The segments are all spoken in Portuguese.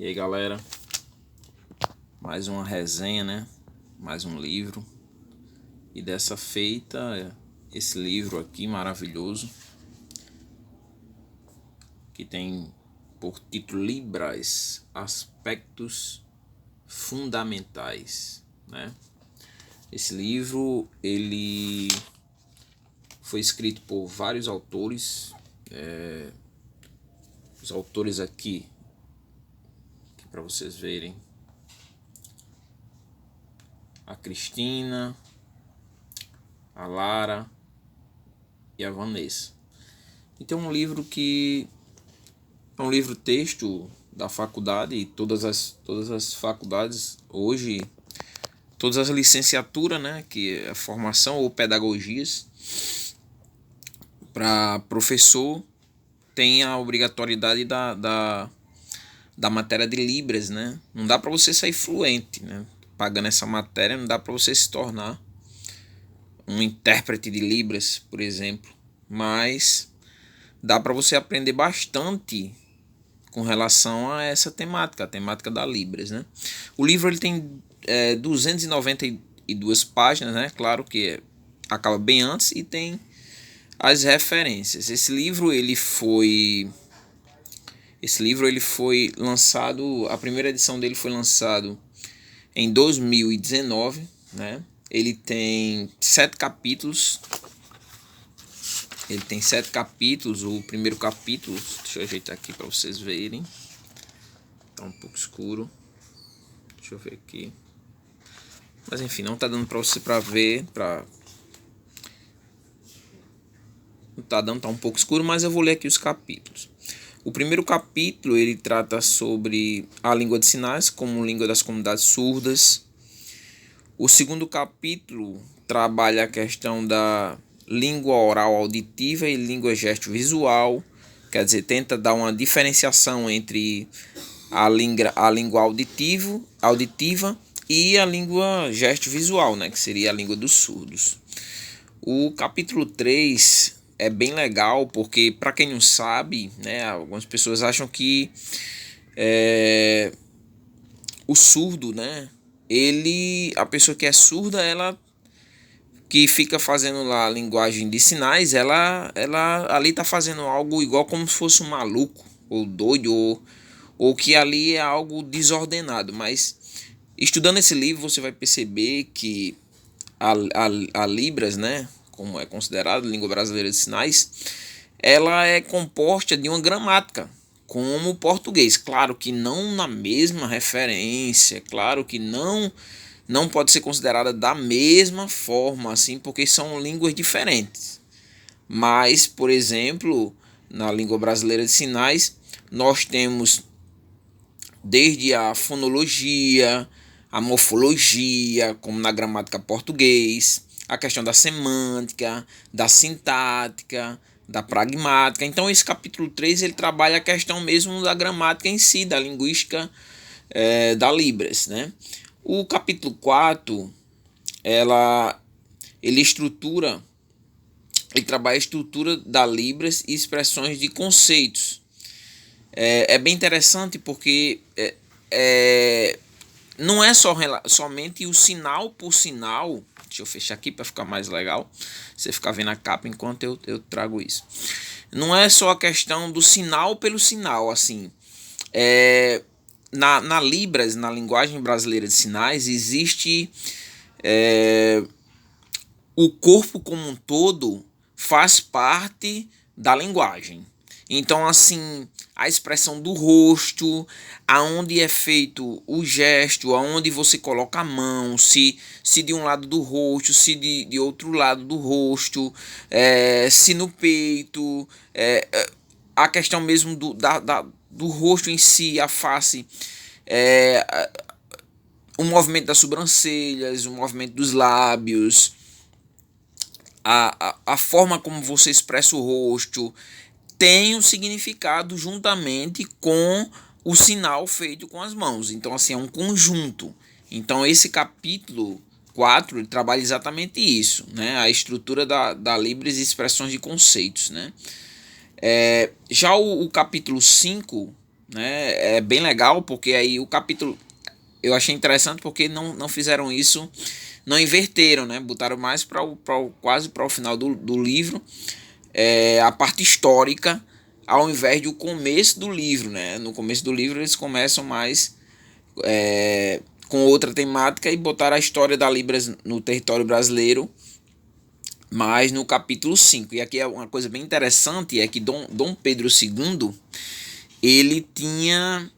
E aí, galera, mais uma resenha, né? Mais um livro. E dessa feita, esse livro aqui maravilhoso, que tem por título Libras, Aspectos Fundamentais, né? Esse livro, ele foi escrito por vários autores. Os autores aqui para vocês verem: a Cristina, a Lara e a Vanessa. Então é um livro que é um livro texto da faculdade, e todas as faculdades hoje, todas as licenciaturas, né, que é a formação ou pedagogias para professor, tem a obrigatoriedade da matéria de Libras, né? Não dá para você sair fluente, né? Pagando essa matéria, não dá para você se tornar um intérprete de Libras, por exemplo. Mas dá para você aprender bastante com relação a essa temática, a temática da Libras, né? O livro ele tem 292 páginas, né? Claro que acaba bem antes e tem as referências. Esse livro ele foi lançado, a primeira edição dele foi lançado em 2019, né? Ele tem 7 capítulos. O primeiro capítulo, deixa eu ajeitar aqui para vocês verem. Tá um pouco escuro. Deixa eu ver aqui. Mas enfim, não tá dando para você ver, não tá dando, tá um pouco escuro, mas eu vou ler aqui os capítulos. O primeiro capítulo ele trata sobre a língua de sinais como língua das comunidades surdas. O segundo capítulo trabalha a questão da língua oral auditiva e língua gesto-visual, quer dizer, tenta dar uma diferenciação entre a língua auditiva e a língua gesto-visual, né, que seria a língua dos surdos. O capítulo 3 é bem legal porque, para quem não sabe, né, algumas pessoas acham que o surdo, né, a pessoa que é surda, ela que fica fazendo lá a linguagem de sinais, ela ali tá fazendo algo igual como se fosse um maluco, ou doido, ou que ali é algo desordenado. Mas estudando esse livro você vai perceber que a Libras, né, como é considerado língua brasileira de sinais, ela é composta de uma gramática, como o português. Claro que não na mesma referência, claro que não pode ser considerada da mesma forma, assim, porque são línguas diferentes. Mas, por exemplo, na língua brasileira de sinais, nós temos desde a fonologia, a morfologia, como na gramática português, a questão da semântica, da sintática, da pragmática. Então esse capítulo 3 ele trabalha a questão mesmo da gramática em si, da linguística da Libras, né? O capítulo 4 ele trabalha a estrutura da Libras e expressões de conceitos. É bem interessante porque não é somente o sinal por sinal. Deixa eu fechar aqui para ficar mais legal. Você ficar vendo a capa enquanto eu trago isso. Não é só a questão do sinal pelo sinal, assim. Na Libras, na linguagem brasileira de sinais, existe o corpo como um todo faz parte da linguagem. Então, assim, a expressão do rosto, aonde é feito o gesto, aonde você coloca a mão, se de um lado do rosto, se de outro lado do rosto, se no peito, a questão mesmo do rosto em si, a face, o movimento das sobrancelhas, o movimento dos lábios, a forma como você expressa o rosto, tem um significado juntamente com o sinal feito com as mãos. Então, assim, é um conjunto. Então, esse capítulo 4 ele trabalha exatamente isso, né? A estrutura da Libras e expressões de conceitos, né? Já o capítulo 5, né? É bem legal, porque aí o capítulo eu achei interessante porque não fizeram isso, não inverteram, né? Botaram mais quase para o final do livro, a parte histórica, ao invés do começo do livro, né? No começo do livro eles começam mais com outra temática e botaram a história da Libras no território brasileiro, mas no capítulo 5. E aqui é uma coisa bem interessante, é que Dom Pedro II, ele tinha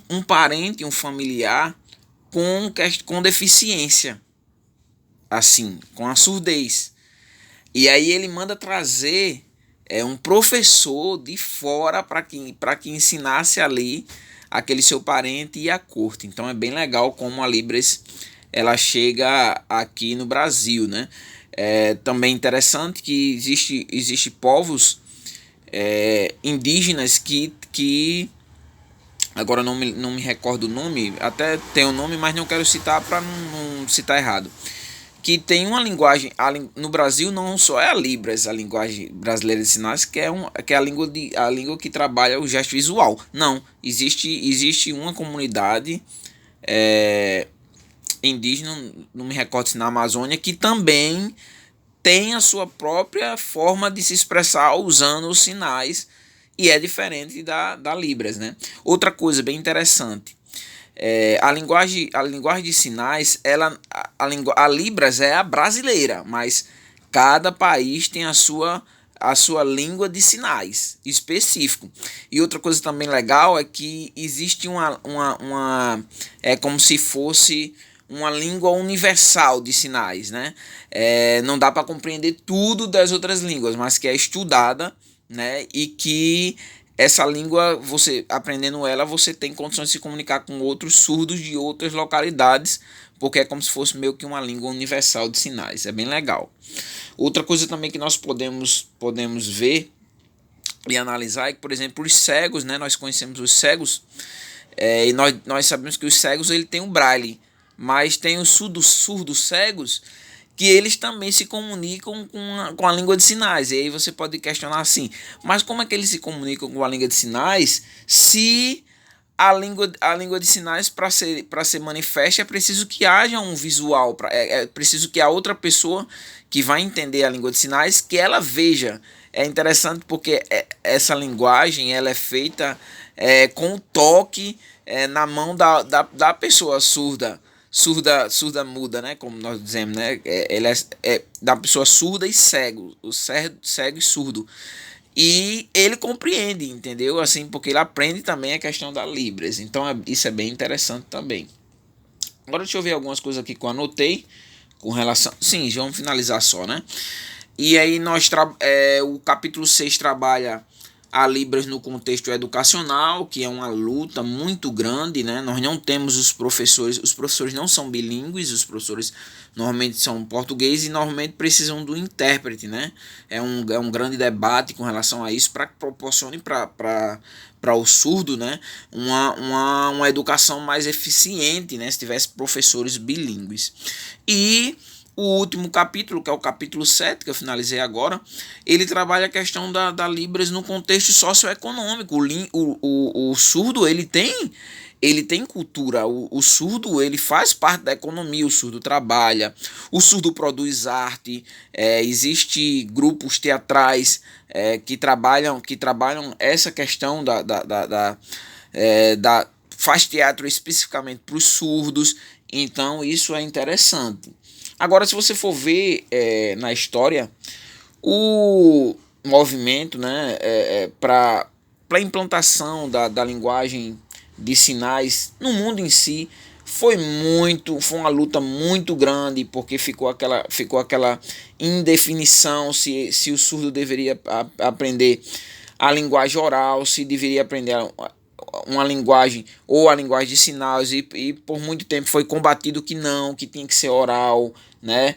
um parente, um familiar com deficiência, assim, com a surdez. E aí ele manda trazer um professor de fora para que ensinasse ali aquele seu parente e a corte. Então é bem legal como a Libras ela chega aqui no Brasil, né? É também interessante que existe povos indígenas que agora não me recordo o nome, até tem o nome, mas não quero citar para não citar errado. Que tem uma linguagem, no Brasil não só é a Libras, a linguagem brasileira de sinais, que é a língua que trabalha o gesto visual. Não, existe uma comunidade indígena, não me recordo se na Amazônia, que também tem a sua própria forma de se expressar usando os sinais e é diferente da Libras, né? Outra coisa bem interessante, a linguagem de sinais, a Libras é a brasileira, mas cada país tem a sua língua de sinais específico. E outra coisa também legal é que existe é como se fosse uma língua universal de sinais, né? Não dá para compreender tudo das outras línguas, mas que é estudada, né? E que essa língua, você aprendendo ela, você tem condições de se comunicar com outros surdos de outras localidades, porque é como se fosse meio que uma língua universal de sinais. É bem legal. Outra coisa também que nós podemos ver e analisar é que, por exemplo, os cegos, né? Nós conhecemos os cegos, e nós sabemos que os cegos ele tem o braille, mas tem os surdos cegos que eles também se comunicam com a língua de sinais. E aí você pode questionar assim, mas como é que eles se comunicam com a língua de sinais se a língua de sinais para ser manifesta é preciso que haja um visual, é preciso que a outra pessoa que vai entender a língua de sinais, que ela veja. É interessante porque essa linguagem ela é feita com o toque na mão da pessoa surda muda, né? Como nós dizemos, né? Ele é da pessoa surda e cego, o cego e surdo. E ele compreende, entendeu? Assim, porque ele aprende também a questão da Libras. Então isso é bem interessante também. Agora deixa eu ver algumas coisas aqui que eu anotei com relação. Sim, já vamos finalizar só, né? E aí o capítulo 6 trabalha a Libras no contexto educacional, que é uma luta muito grande, né? Nós não temos os professores não são bilíngues, os professores normalmente são português e normalmente precisam do intérprete, né? É um grande debate com relação a isso para que proporcione para o surdo, né? Uma educação mais eficiente, né? Se tivesse professores bilíngues. E o último capítulo, que é o capítulo 7, que eu finalizei agora, ele trabalha a questão da Libras no contexto socioeconômico. O surdo, ele tem cultura. O surdo, ele faz parte da economia, o surdo trabalha, o surdo produz arte, existe grupos teatrais que trabalham essa questão faz teatro especificamente para os surdos, então isso é interessante. Agora, se você for ver na história, o movimento, né, para a implantação da linguagem de sinais no mundo em si foi uma luta muito grande, porque ficou aquela indefinição se o surdo deveria aprender a linguagem oral, se deveria aprender uma linguagem ou a linguagem de sinais, e por muito tempo foi combatido que tinha que ser oral, né?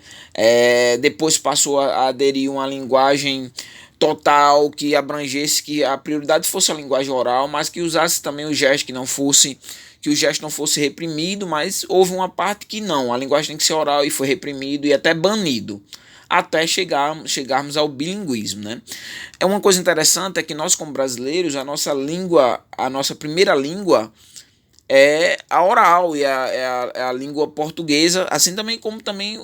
Depois passou a aderir uma linguagem total que abrangesse, que a prioridade fosse a linguagem oral, mas que usasse também o gesto, que o gesto não fosse reprimido, mas houve uma parte que não, a linguagem tem que ser oral e foi reprimido e até banido. até chegarmos ao bilinguismo, né? É uma coisa interessante é que nós, como brasileiros, a nossa primeira língua é a oral e é a língua portuguesa, assim também como também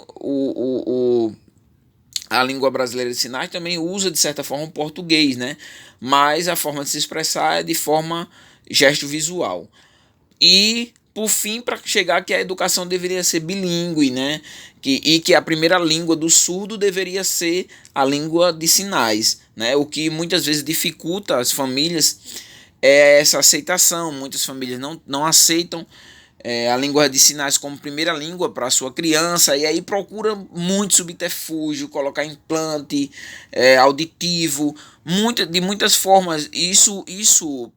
a língua brasileira de sinais também usa, de certa forma, o português, né? Mas a forma de se expressar é de forma gesto visual. E, por fim, para chegar que a educação deveria ser bilíngue, né? E que a primeira língua do surdo deveria ser a língua de sinais, né? O que muitas vezes dificulta as famílias é essa aceitação. Muitas famílias não aceitam a língua de sinais como primeira língua para a sua criança, e aí procura muito subterfúgio, colocar implante auditivo, de muitas formas. Isso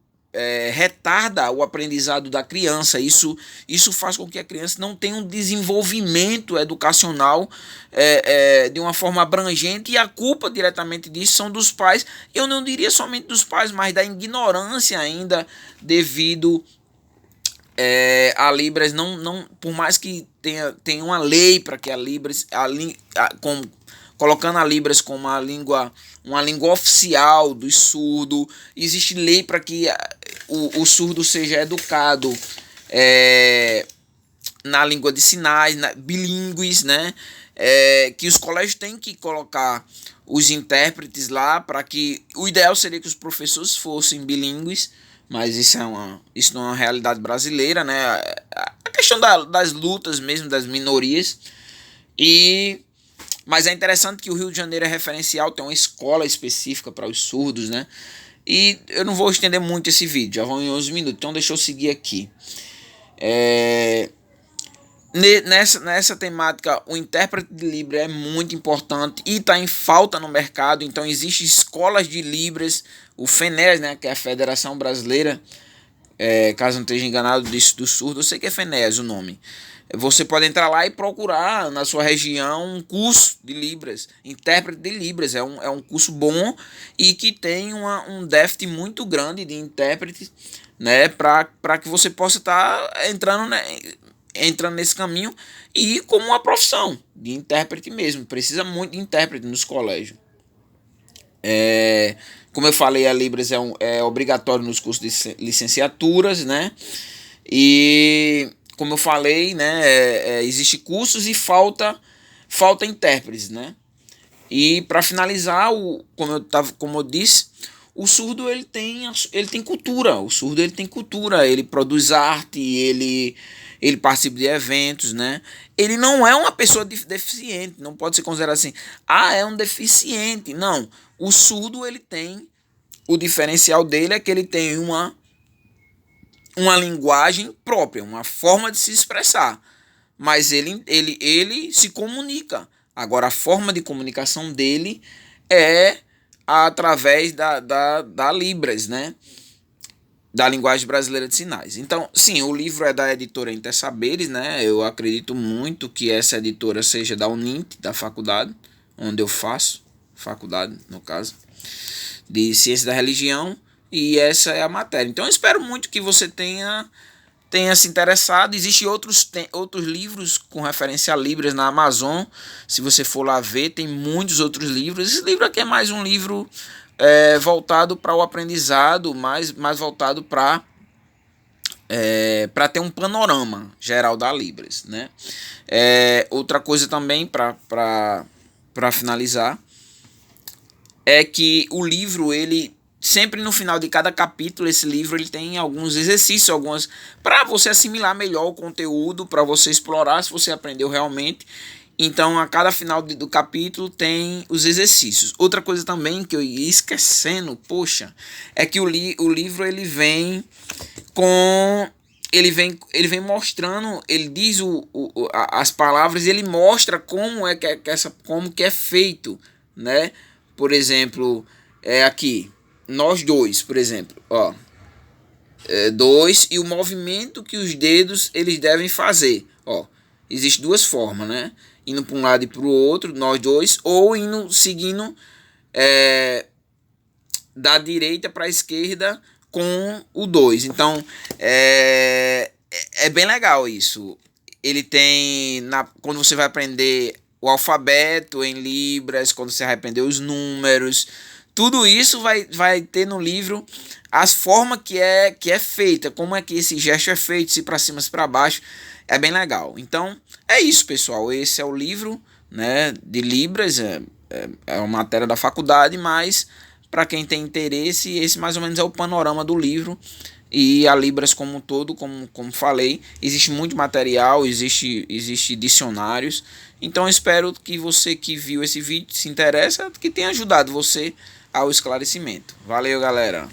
retarda o aprendizado da criança. Isso faz com que a criança não tenha um desenvolvimento educacional de uma forma abrangente, e a culpa diretamente disso são dos pais. Eu não diria somente dos pais, mas da ignorância ainda, devido a Libras não, por mais que tenha uma lei para que a Libras, colocando a Libras como uma língua oficial do surdo, existe lei para que o surdo seja educado na língua de sinais, bilíngues, né? Que os colégios têm que colocar os intérpretes lá, para que o ideal seria que os professores fossem bilíngues, mas isso não é uma realidade brasileira, né? A questão das lutas mesmo, das minorias. Mas é interessante que o Rio de Janeiro é referencial, tem uma escola específica para os surdos, né? E eu não vou estender muito esse vídeo, já vão em 11 minutos, então deixa eu seguir aqui. Nessa temática, o intérprete de Libras é muito importante e está em falta no mercado. Então existem escolas de Libras, o FENES, né, que é a Federação Brasileira, caso não esteja enganado, do surdo, eu sei que é FENES o nome. Você pode entrar lá e procurar na sua região um curso de Libras, intérprete de Libras. É um curso bom e que tem um déficit muito grande de intérprete, né, para que você possa estar entrando nesse caminho e como uma profissão de intérprete mesmo. Precisa muito de intérprete nos colégios. Como eu falei, a Libras é obrigatório nos cursos de licenciaturas, né? E como eu falei, né, existe cursos e falta intérpretes, né? E para finalizar, como eu disse, o surdo ele tem cultura. O surdo ele tem cultura, ele produz arte, ele participa de eventos, né? Ele não é uma pessoa deficiente, não pode ser considerado assim, é um deficiente. Não, o surdo ele tem, o diferencial dele é que ele tem uma linguagem própria, uma forma de se expressar, mas ele se comunica. Agora, a forma de comunicação dele é através da Libras, né? Da linguagem brasileira de sinais. Então, sim, o livro é da editora Intersaberes, né? Eu acredito muito que essa editora seja da Unint, da faculdade, onde eu faço faculdade, no caso, de Ciência da Religião, e essa é a matéria. Então, eu espero muito que você tenha se interessado. Existem outros livros com referência a Libras na Amazon. Se você for lá ver, tem muitos outros livros. Esse livro aqui é mais um livro voltado para o aprendizado, mais voltado para ter um panorama geral da Libras, né? Outra coisa também, para finalizar, é que o livro, ele sempre no final de cada capítulo, esse livro ele tem alguns exercícios, para você assimilar melhor o conteúdo, para você explorar se você aprendeu realmente. Então, a cada final do capítulo tem os exercícios. Outra coisa também que eu ia esquecendo, é que o livro ele vem mostrando, ele diz as palavras, e ele mostra como que é feito, né? Por exemplo, aqui, nós dois, por exemplo, ó, dois, e o movimento que os dedos eles devem fazer, ó. Existem duas formas, né? Indo para um lado e para o outro, nós dois, ou seguindo da direita para a esquerda com o dois. Então, é bem legal isso. Ele tem, quando você vai aprender o alfabeto em Libras, quando você vai aprender os números. Tudo isso vai ter no livro as formas que é feita, como é que esse gesto é feito, se para cima, se para baixo. É bem legal. Então, é isso, pessoal. Esse é o livro, né, de Libras. É uma matéria da faculdade, mas para quem tem interesse, esse mais ou menos é o panorama do livro. E a Libras como um todo, como falei, existe muito material, existe dicionários. Então eu espero que você que viu esse vídeo se interessa, que tenha ajudado você ao esclarecimento. Valeu, galera!